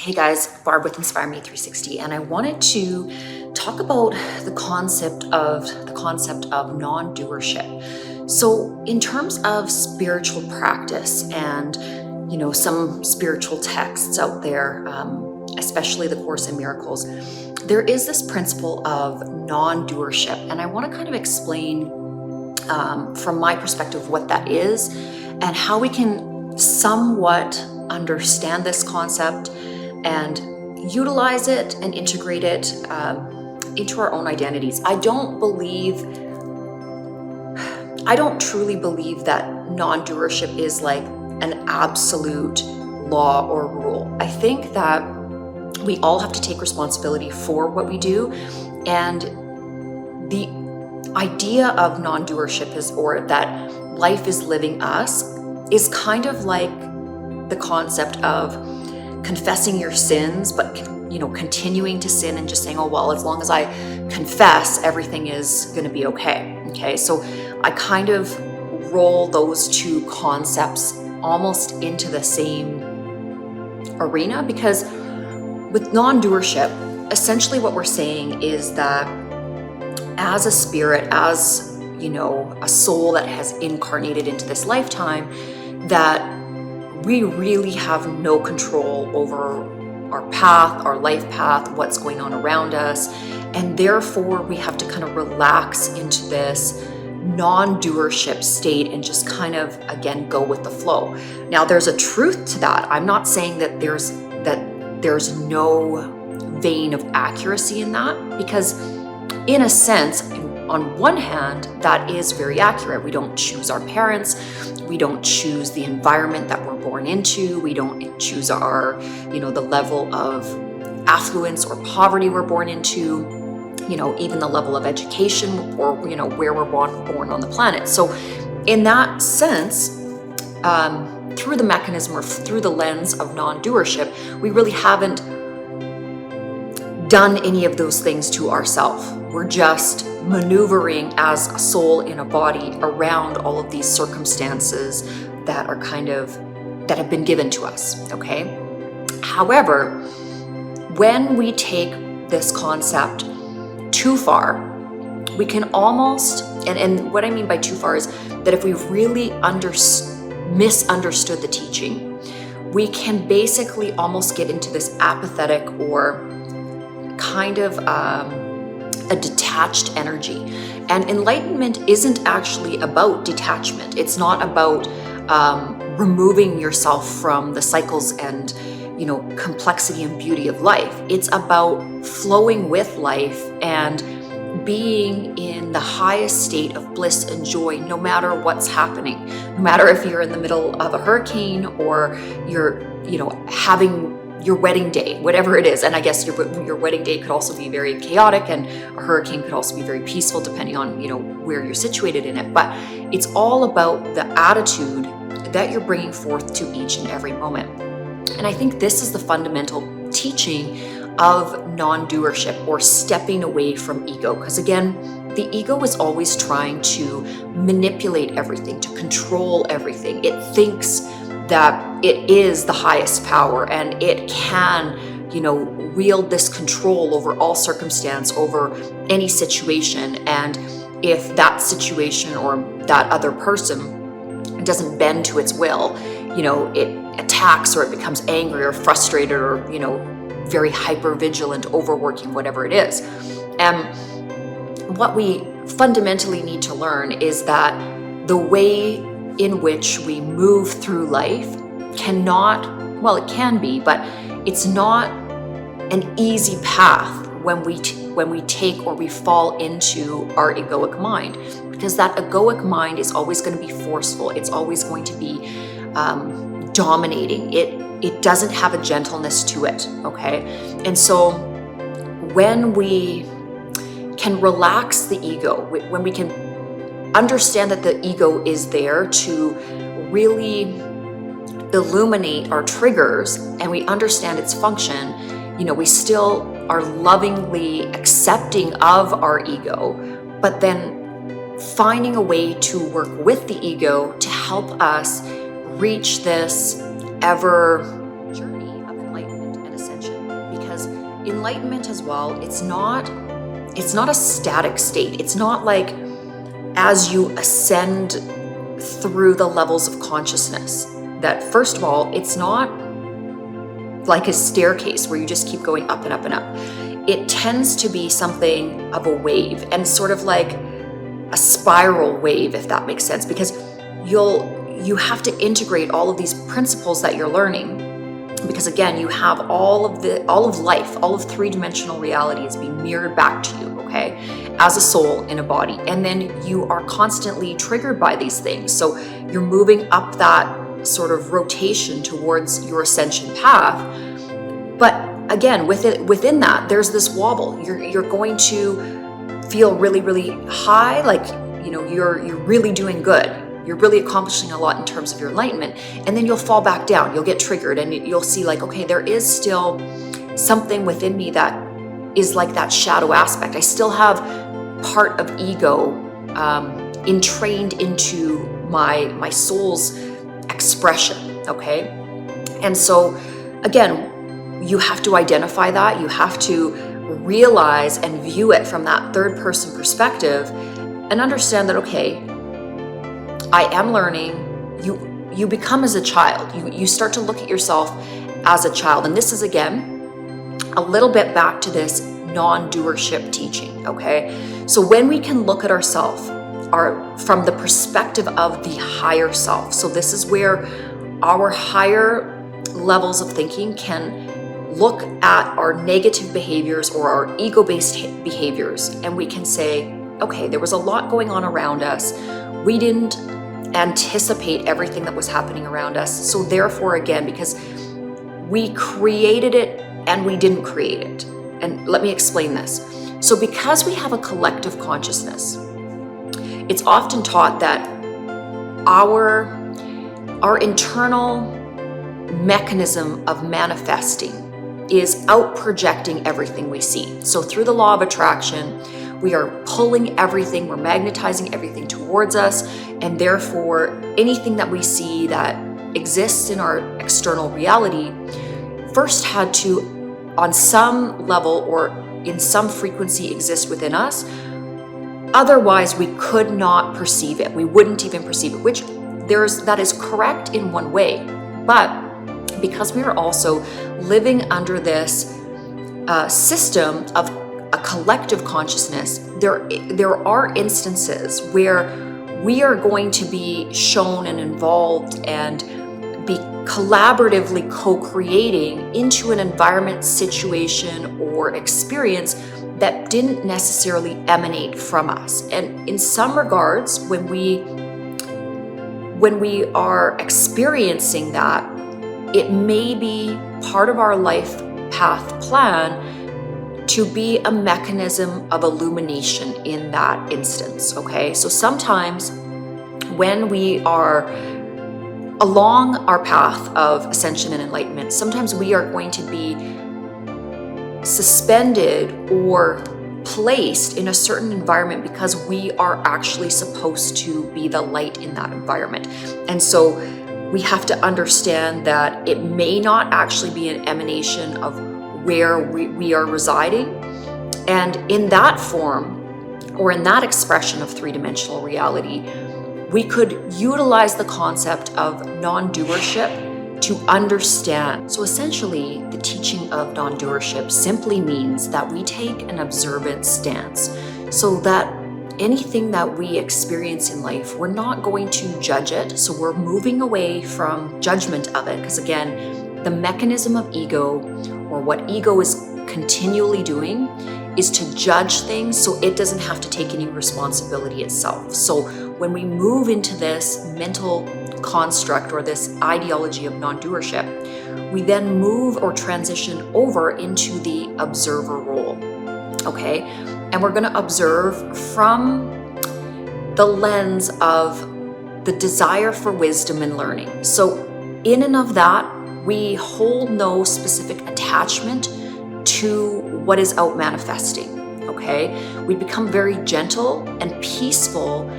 Hey guys, Barb with Inspire Me 360, and I wanted to talk about the concept of non-doership. So, in terms of spiritual practice and some spiritual texts out there, especially the Course in Miracles, there is this principle of non-doership, and I want to kind of explain from my perspective what that is and how we can somewhat understand this concept and utilize it and integrate it into our own identities. I don't truly believe that non-doership is like an absolute law or rule. I think that we all have to take responsibility for what we do, and the idea of non-doership or that life is living us is kind of like the concept of confessing your sins, but continuing to sin and just saying, oh well, as long as I confess, everything is going to be okay. So I kind of roll those two concepts almost into the same arena, because with non-doership, essentially what we're saying is that as a spirit, as a soul that has incarnated into this lifetime, that we really have no control over our path, our life path, what's going on around us. And therefore, we have to kind of relax into this non-doership state and just kind of, again, go with the flow. Now, there's a truth to that. I'm not saying that there's no vein of accuracy in that, because in a sense, on one hand, that is very accurate. We don't choose our parents. We don't choose the environment that we're born into. We don't choose our, the level of affluence or poverty we're born into, even the level of education or, where we're born on the planet. So in that sense, through the mechanism or through the lens of non-doership, we really haven't done any of those things to ourselves. We're just maneuvering as a soul in a body around all of these circumstances that have been given to us, okay? However, when we take this concept too far, we can almost, and what I mean by too far is that if we really misunderstood the teaching, we can basically almost get into this apathetic or kind of a detached energy. And enlightenment isn't actually about detachment. It's not about removing yourself from the cycles and complexity and beauty of life. It's about flowing with life and being in the highest state of bliss and joy no matter what's happening. No matter if you're in the middle of a hurricane or you're having your wedding day, whatever it is. And I guess your wedding day could also be very chaotic, and a hurricane could also be very peaceful depending on where you're situated in it. But it's all about the attitude that you're bringing forth to each and every moment. And I think this is the fundamental teaching of non-doership, or stepping away from ego. Because again, the ego is always trying to manipulate everything, to control everything. It thinks that it is the highest power and it can, wield this control over all circumstance, over any situation. And if that situation or that other person doesn't bend to its will, it attacks, or it becomes angry or frustrated, or, very hyper vigilant, overworking, whatever it is. And what we fundamentally need to learn is that the way in which we move through life it can be, but it's not an easy path when we take or we fall into our egoic mind, because that egoic mind is always going to be forceful. It's always going to be dominating. It doesn't have a gentleness to it, okay? And so when we can relax the ego, when we can understand that the ego is there to really illuminate our triggers, and we understand its function, we still are lovingly accepting of our ego, but then finding a way to work with the ego to help us reach this ever journey of enlightenment and ascension. enlightenment as well, it's not a static state. It's not like as you ascend through the levels of consciousness that, first of all, it's not like a staircase where you just keep going up and up and up. It tends to be something of a wave, and sort of like a spiral wave, if that makes sense, because you have to integrate all of these principles that you're learning, because again, you have all of life, all of three-dimensional reality is being mirrored back to you, okay, as a soul in a body. And then you are constantly triggered by these things. So you're moving up that sort of rotation towards your ascension path. But again, within that, there's this wobble. You're going to feel really, really high, like, you know, you're really doing good. You're really accomplishing a lot in terms of your enlightenment. And then you'll fall back down. You'll get triggered and you'll see like, okay, there is still something within me that is like that shadow aspect. I still have part of ego entrained into my soul's expression, okay? And so again, you have to identify that. You have to realize and view it from that third person perspective and understand that, okay, I am learning. You become as a child. You start to look at yourself as a child. And this is, again, a little bit back to this non-doership teaching, okay? So when we can look at ourselves from the perspective of the higher self, so this is where our higher levels of thinking can look at our negative behaviors or our ego-based behaviors, and we can say, okay, there was a lot going on around us. We didn't anticipate everything that was happening around us. So therefore, again, because we created it and we didn't create it. And let me explain this. So because we have a collective consciousness, it's often taught that our internal mechanism of manifesting is out projecting everything we see. So through the law of attraction, we are pulling everything, we're magnetizing everything towards us, and therefore anything that we see that exists in our external reality first had to, on some level or in some frequency, exist within us. Otherwise, we could not perceive it. We wouldn't even perceive it, which that is correct in one way. But because we are also living under this system of a collective consciousness, there are instances where we are going to be shown and involved and be collaboratively co-creating into an environment, situation, or experience that didn't necessarily emanate from us. And in some regards, when we are experiencing that, it may be part of our life path plan to be a mechanism of illumination in that instance, okay? So sometimes when we are along our path of ascension and enlightenment, sometimes we are going to be suspended or placed in a certain environment because we are actually supposed to be the light in that environment. And so we have to understand that it may not actually be an emanation of where we are residing. And in that form, or in that expression of three-dimensional reality, we could utilize the concept of non-doership to understand. So essentially, the teaching of non-doership simply means that we take an observant stance, so that anything that we experience in life, we're not going to judge it. So we're moving away from judgment of it, because again, the mechanism of ego, or what ego is continually doing, is to judge things so it doesn't have to take any responsibility itself. So when we move into this mental construct or this ideology of non-doership, we then move or transition over into the observer role, okay? And we're gonna observe from the lens of the desire for wisdom and learning. So in and of that, we hold no specific attachment to what is out manifesting, okay? We become very gentle and peaceful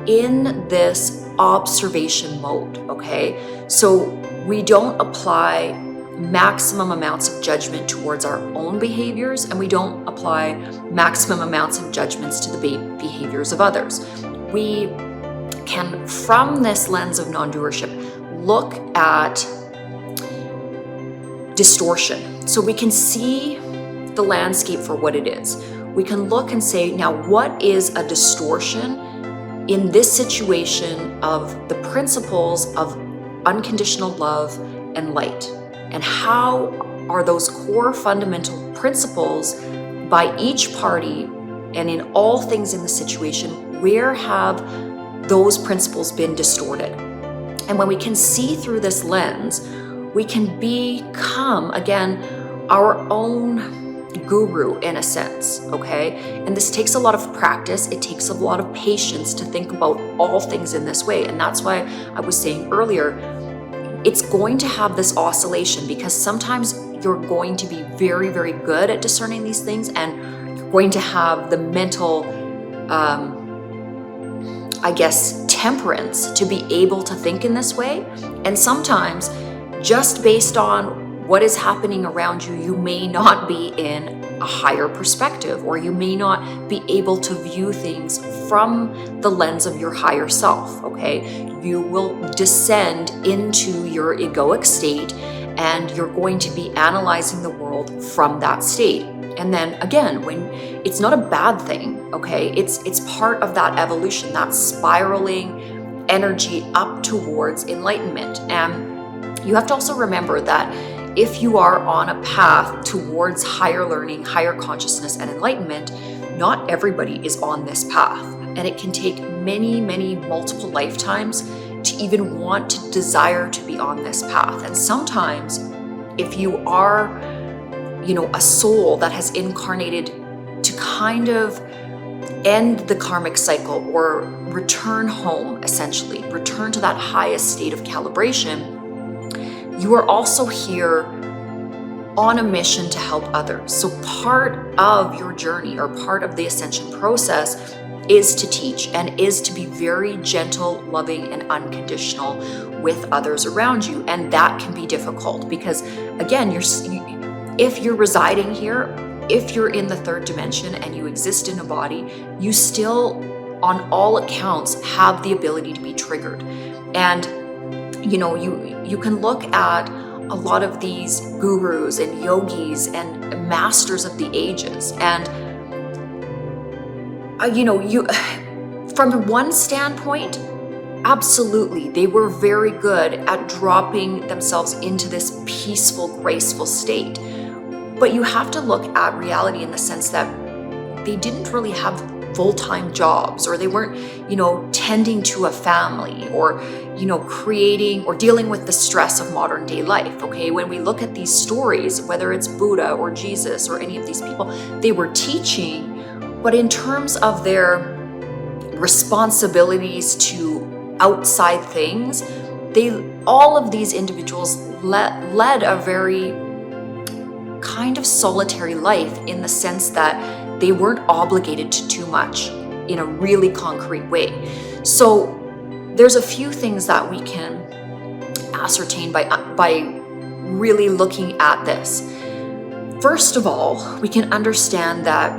in this observation mode, okay? So we don't apply maximum amounts of judgment towards our own behaviors, and we don't apply maximum amounts of judgments to the behaviors of others. We can, from this lens of non-doership, look at distortion. So we can see the landscape for what it is. We can look and say, now what is a distortion in this situation of the principles of unconditional love and light? And how are those core fundamental principles by each party and in all things in the situation, where have those principles been distorted? And when we can see through this lens, we can become, again, our own guru in a sense, okay? And this takes a lot of practice. It takes a lot of patience to think about all things in this way. And that's why I was saying earlier, it's going to have this oscillation, because sometimes you're going to be very, very good at discerning these things, and you're going to have the mental, temperance to be able to think in this way. And sometimes, just based on what is happening around you, you may not be in a higher perspective, or you may not be able to view things from the lens of your higher self, okay? You will descend into your egoic state, and you're going to be analyzing the world from that state. And then again, when it's not a bad thing, okay? It's part of that evolution, that spiraling energy up towards enlightenment. And you have to also remember that if you are on a path towards higher learning, higher consciousness, and enlightenment, not everybody is on this path. And it can take many, many multiple lifetimes to even want to desire to be on this path. And sometimes, if you are, a soul that has incarnated to kind of end the karmic cycle or return home, essentially, return to that highest state of calibration, you are also here on a mission to help others. So part of your journey, or part of the ascension process, is to teach and is to be very gentle, loving, and unconditional with others around you. And that can be difficult because, again, if you're residing here, if you're in the third dimension and you exist in a body, you still, on all accounts, have the ability to be triggered. And you can look at a lot of these gurus and yogis and masters of the ages, and from one standpoint, absolutely, they were very good at dropping themselves into this peaceful, graceful state. But you have to look at reality in the sense that they didn't really have full-time jobs, or they weren't, tending to a family, or, creating or dealing with the stress of modern day life, okay? When we look at these stories, whether it's Buddha or Jesus or any of these people, they were teaching, but in terms of their responsibilities to outside things, all of these individuals led a very kind of solitary life, in the sense that they weren't obligated to too much in a really concrete way. So there's a few things that we can ascertain by really looking at this. First of all, we can understand that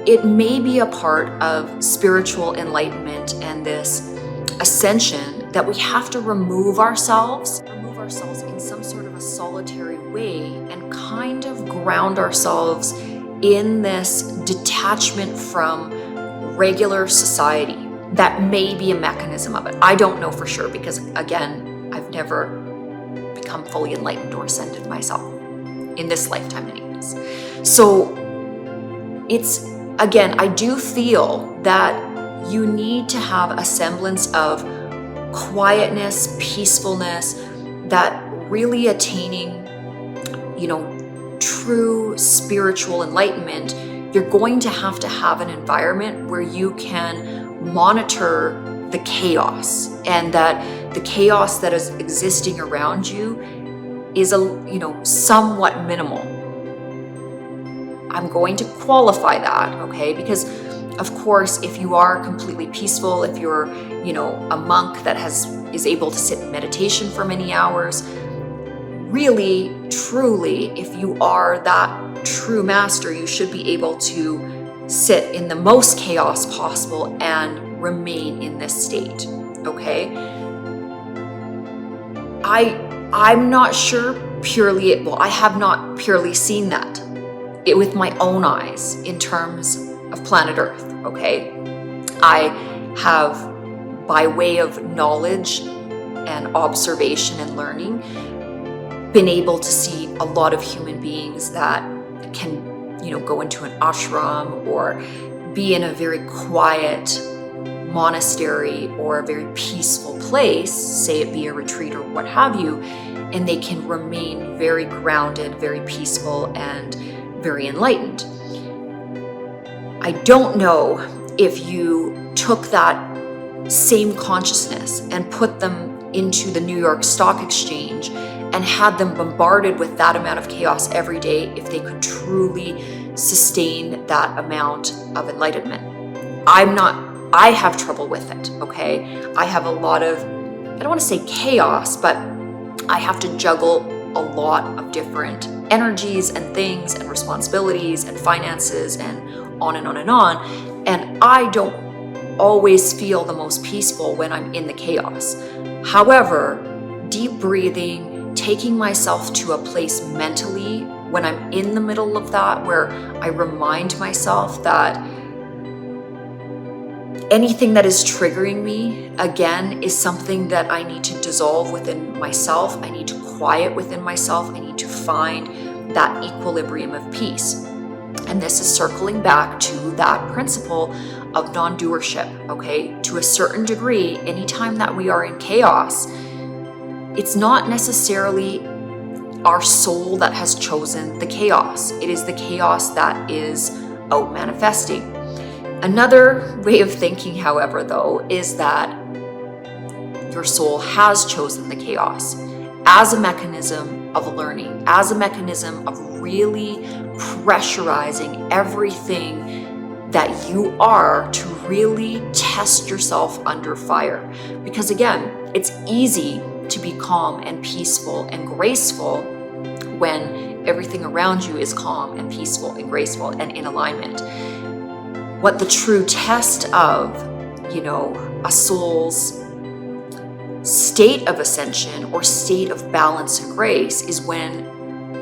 it may be a part of spiritual enlightenment and this ascension that we have to remove ourselves in some sort of a solitary way and kind of ground ourselves in this detachment from regular society. That may be a mechanism of it. I don't know for sure, because again, I've never become fully enlightened or ascended myself in this lifetime anyways. So I do feel that you need to have a semblance of quietness, peacefulness, that really attaining, true spiritual enlightenment, you're going to have an environment where you can monitor the chaos, and that the chaos that is existing around you is somewhat minimal. I'm going to qualify that, okay? Because of course, if you are completely peaceful, if you're, a monk that is able to sit in meditation for many hours, really, truly, if you are that true master, you should be able to sit in the most chaos possible and remain in this state, okay? I'm not sure purely, I have not purely seen that with my own eyes in terms of planet Earth, okay? I have, by way of knowledge and observation and learning, been able to see a lot of human beings that can, go into an ashram or be in a very quiet monastery or a very peaceful place, say it be a retreat or what have you, and they can remain very grounded, very peaceful, and very enlightened. I don't know if you took that same consciousness and put them into the New York Stock Exchange and had them bombarded with that amount of chaos every day, if they could truly sustain that amount of enlightenment. I have trouble with it, okay? I have a lot of, I don't want to say chaos, but I have to juggle a lot of different energies and things and responsibilities and finances and on and on and on. And I don't always feel the most peaceful when I'm in the chaos. However, deep breathing, taking myself to a place mentally when I'm in the middle of that, where I remind myself that anything that is triggering me, again, is something that I need to dissolve within myself. I need to quiet within myself. I need to find that equilibrium of peace. And this is circling back to that principle of non-doership, okay? To a certain degree, anytime that we are in chaos, it's not necessarily our soul that has chosen the chaos. It is the chaos that is out manifesting. Another way of thinking, however, though, is that your soul has chosen the chaos as a mechanism of learning, as a mechanism of really pressurizing everything that you are to really test yourself under fire. Because again, it's easy to be calm and peaceful and graceful when everything around you is calm and peaceful and graceful and in alignment. What the true test of, a soul's state of ascension or state of balance and grace is when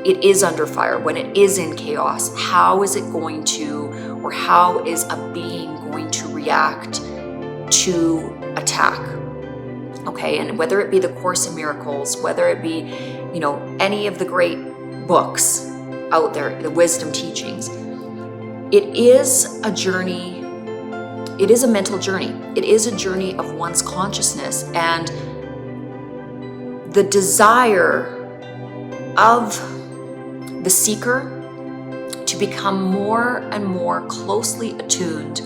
it is under fire, when it is in chaos. How is it going to, or how is a being going to react to attack? Okay, and whether it be the Course in Miracles, whether it be, any of the great books out there, the wisdom teachings, it is a journey. It is a mental journey. It is a journey of one's consciousness, and the desire of the seeker to become more and more closely attuned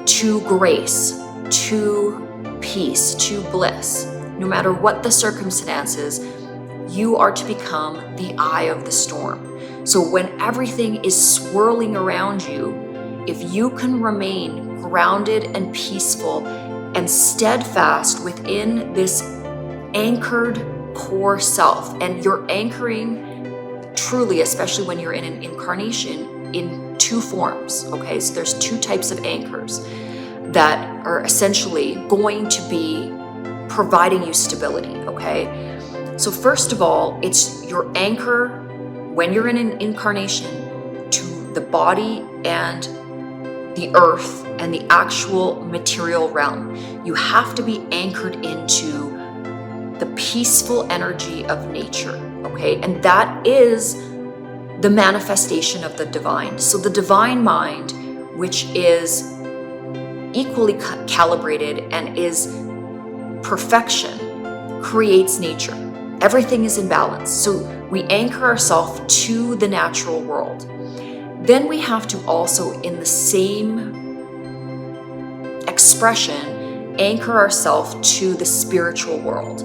to grace, to peace, to bliss. No matter what the circumstances, you are to become the eye of the storm. So when everything is swirling around you, if you can remain grounded and peaceful and steadfast within this anchored core self, and you're anchoring truly, especially when you're in an incarnation, in two forms, okay? So there's two types of anchors that are essentially going to be providing you stability, okay? So first of all, it's your anchor when you're in an incarnation to the body and the earth and the actual material realm. You have to be anchored into the peaceful energy of nature, okay? And that is the manifestation of the divine. So the divine mind, which is equally calibrated and is perfection, creates nature. Everything is in balance. So we anchor ourselves to the natural world. Then we have to also, in the same expression, anchor ourselves to the spiritual world.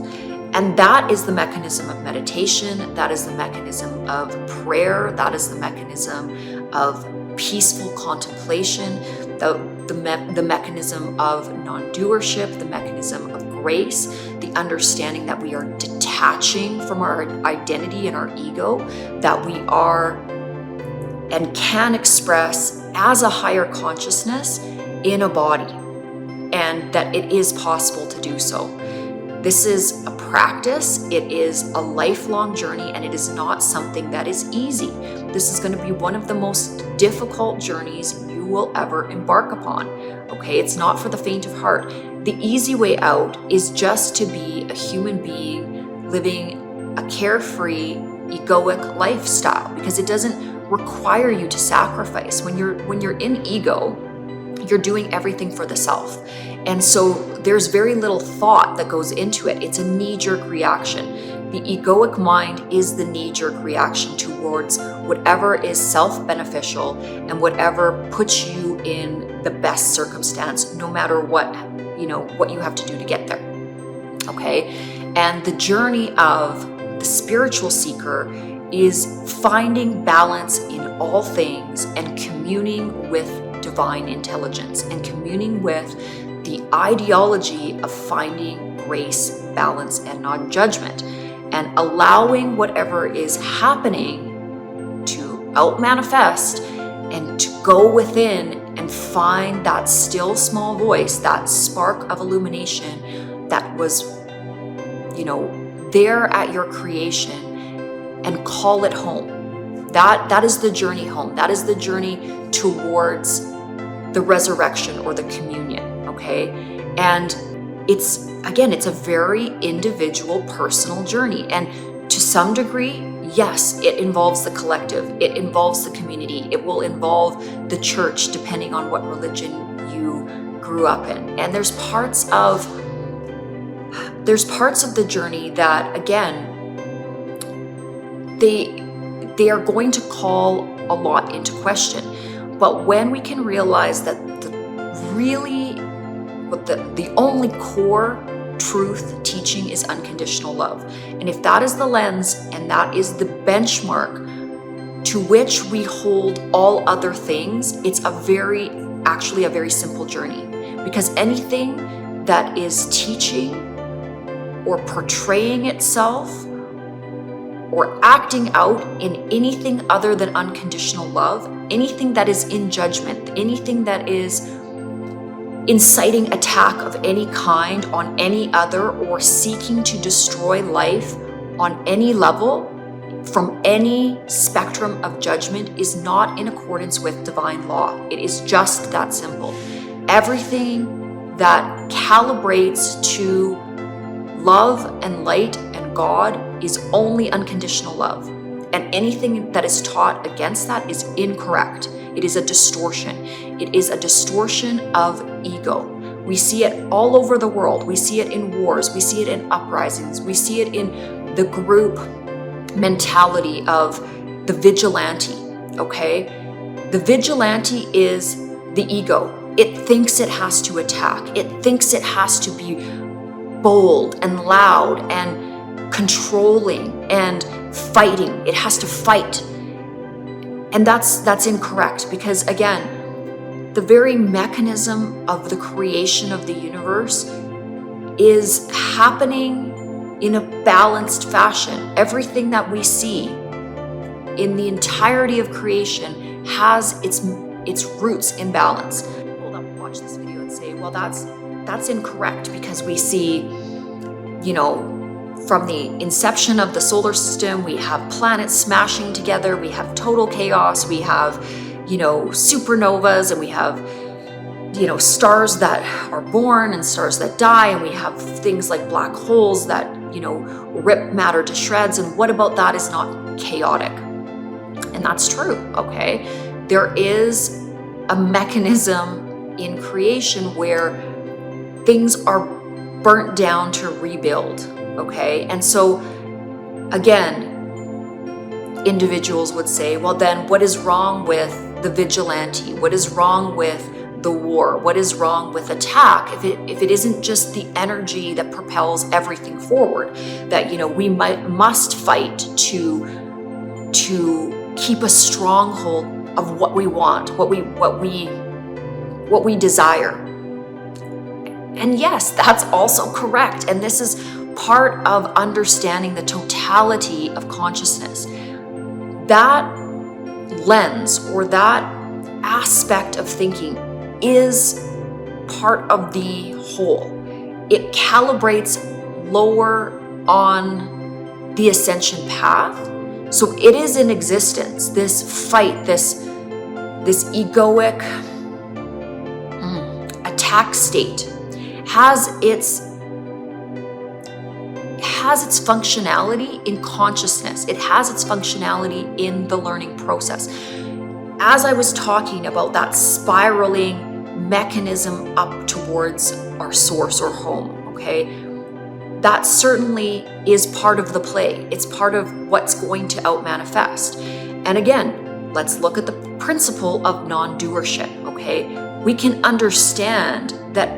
And that is the mechanism of meditation. That is the mechanism of prayer. That is the mechanism of peaceful contemplation. The mechanism of non-doership, the mechanism of grace, the understanding that we are detaching from our identity and our ego, that we are and can express as a higher consciousness in a body, and that it is possible to do so. This is a practice, it is a lifelong journey, and it is not something that is easy. This is going to be one of the most difficult journeys you will ever embark upon. Okay, it's not for the faint of heart. The easy way out is just to be a human being living a carefree, egoic lifestyle, because it doesn't require you to sacrifice. When you're in ego, you're doing everything for the self. And so there's very little thought that goes into it. It's a knee-jerk reaction. The egoic mind is the knee-jerk reaction towards whatever is self-beneficial and whatever puts you in the best circumstance, no matter what you have to do to get there. Okay? And the journey of the spiritual seeker is finding balance in all things and communing with divine intelligence and communing with the ideology of finding grace, balance, and non-judgment, and allowing whatever is happening to out-manifest and to go within and find that still small voice, that spark of illumination that was, there at your creation, and call it home. That is the journey home. That is the journey towards the resurrection or the communion, okay? And it's a very individual, personal journey. And to some degree, yes, it involves the collective. It involves the community. It will involve the church, depending on what religion you grew up in. And there's parts of the journey that, again, they are going to call a lot into question. But when we can realize that the only core truth teaching is unconditional love, and if that is the lens and that is the benchmark to which we hold all other things, it's actually a very simple journey, because anything that is teaching or portraying itself or acting out in anything other than unconditional love, anything that is in judgment, anything that is inciting attack of any kind on any other, or seeking to destroy life on any level from any spectrum of judgment, is not in accordance with divine law. It is just that simple. Everything that calibrates to love and light and God is only unconditional love. And anything that is taught against that is incorrect. It is a distortion. It is a distortion of ego. We see it all over the world. We see it in wars. We see it in uprisings. We see it in the group mentality of the vigilante, okay? The vigilante is the ego. It thinks it has to attack. It thinks it has to be bold and loud and controlling and fighting. It has to fight. And that's incorrect, because again, the very mechanism of the creation of the universe is happening in a balanced fashion. Everything that we see in the entirety of creation has its roots in balance. People that watch this video and say, well, that's incorrect, because we see, from the inception of the solar system, we have planets smashing together, we have total chaos, we have, supernovas, and we have, stars that are born and stars that die, and we have things like black holes that, rip matter to shreds. And what about that is not chaotic? And that's true, okay? There is a mechanism in creation where things are burnt down to rebuild. Okay, and so again, individuals would say, well, then what is wrong with the vigilante? What is wrong with the war? What is wrong with attack if it isn't just the energy that propels everything forward? That we must fight to keep a stronghold of what we want, what we desire. And yes, that's also correct. And this is part of understanding the totality of consciousness. That lens or that aspect of thinking is part of the whole. It calibrates lower on the ascension path. So it is in existence, this fight, this egoic attack state has its functionality in consciousness. It has its functionality in the learning process. As I was talking about that spiraling mechanism up towards our source or home, okay? That certainly is part of the play. It's part of what's going to out-manifest. And again, let's look at the principle of non-doership, okay? We can understand that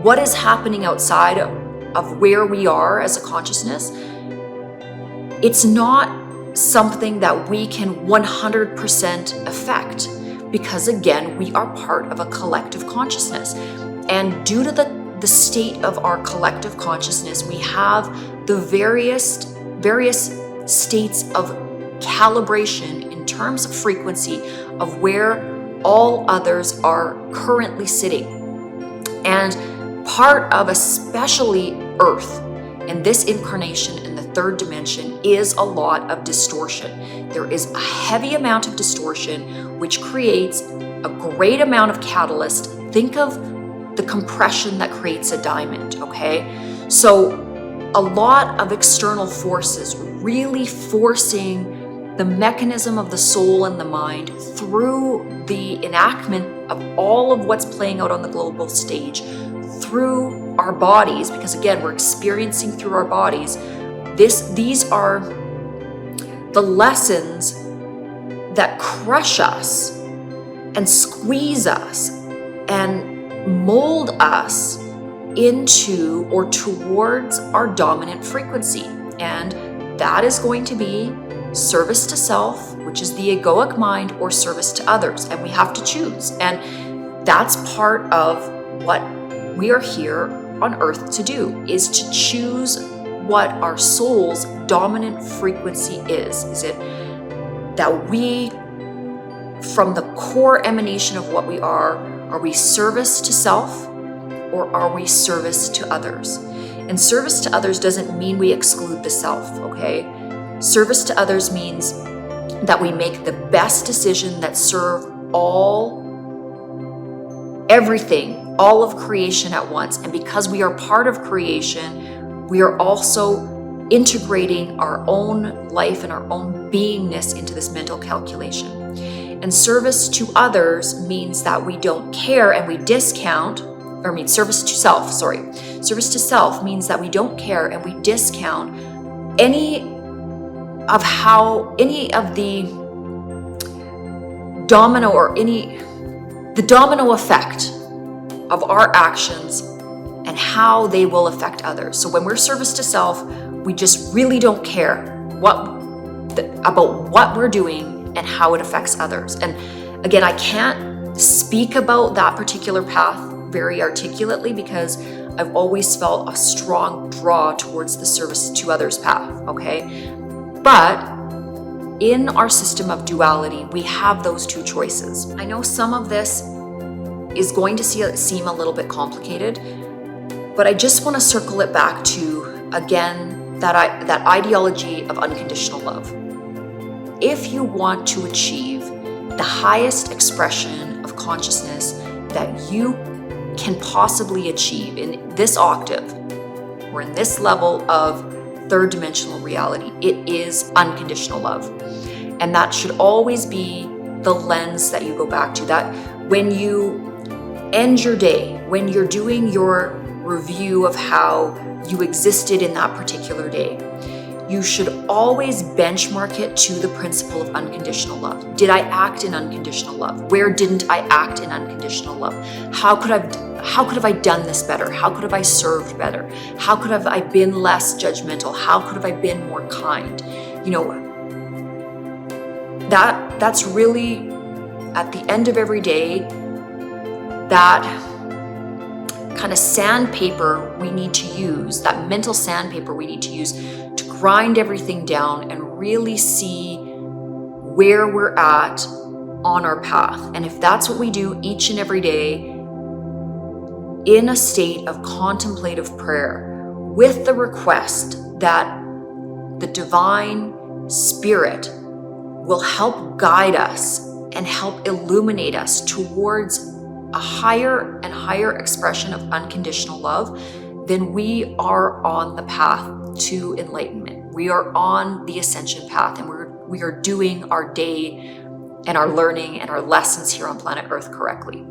what is happening outside of where we are as a consciousness, it's not something that we can 100% affect, because again, we are part of a collective consciousness. And due to the state of our collective consciousness, we have the various states of calibration in terms of frequency of where all others are currently sitting. And part of especially Earth in this incarnation in the third dimension is a lot of distortion. There is a heavy amount of distortion, which creates a great amount of catalyst. Think of the compression that creates a diamond, okay? So a lot of external forces really forcing the mechanism of the soul and the mind through the enactment of all of what's playing out on the global stage, through our bodies, because again, we're experiencing through our bodies. These are the lessons that crush us and squeeze us and mold us into or towards our dominant frequency. And that is going to be service to self, which is the egoic mind, or service to others. And we have to choose. And that's part of what we are here on earth to do, is to choose what our soul's dominant frequency is. Is it that we, from the core emanation of what we are we service to self, or are we service to others? And service to others doesn't mean we exclude the self, okay? Service to others means that we make the best decision that serve everything, all of creation at once. And because we are part of creation, we are also integrating our own life and our own beingness into this mental calculation. And service to others means that we don't care and we discount, service to self, sorry. Service to self means that we don't care and we discount any of the domino effect of our actions and how they will affect others. So when we're service to self, we just really don't care about what we're doing and how it affects others. And again, I can't speak about that particular path very articulately because I've always felt a strong draw towards the service to others path, okay? But in our system of duality, we have those two choices. I know some of this is going to seem a little bit complicated, but I just want to circle it back to, again, that ideology of unconditional love. If you want to achieve the highest expression of consciousness that you can possibly achieve in this octave or in this level of third dimensional reality, it is unconditional love. And that should always be the lens that you go back to. That when you end your day, when you're doing your review of how you existed in that particular day, you should always benchmark it to the principle of unconditional love. Did I act in unconditional love? Where didn't I act in unconditional love? How could have I done this better? How could have I served better? How could have I been less judgmental? How could have I been more kind? You know, that's really, at the end of every day, kind of sandpaper we need to use, that mental sandpaper we need to use to grind everything down and really see where we're at on our path. And if that's what we do each and every day in a state of contemplative prayer, with the request that the divine spirit will help guide us and help illuminate us towards a higher and higher expression of unconditional love, then we are on the path to enlightenment. We are on the ascension path, and we are doing our day and our learning and our lessons here on planet Earth correctly.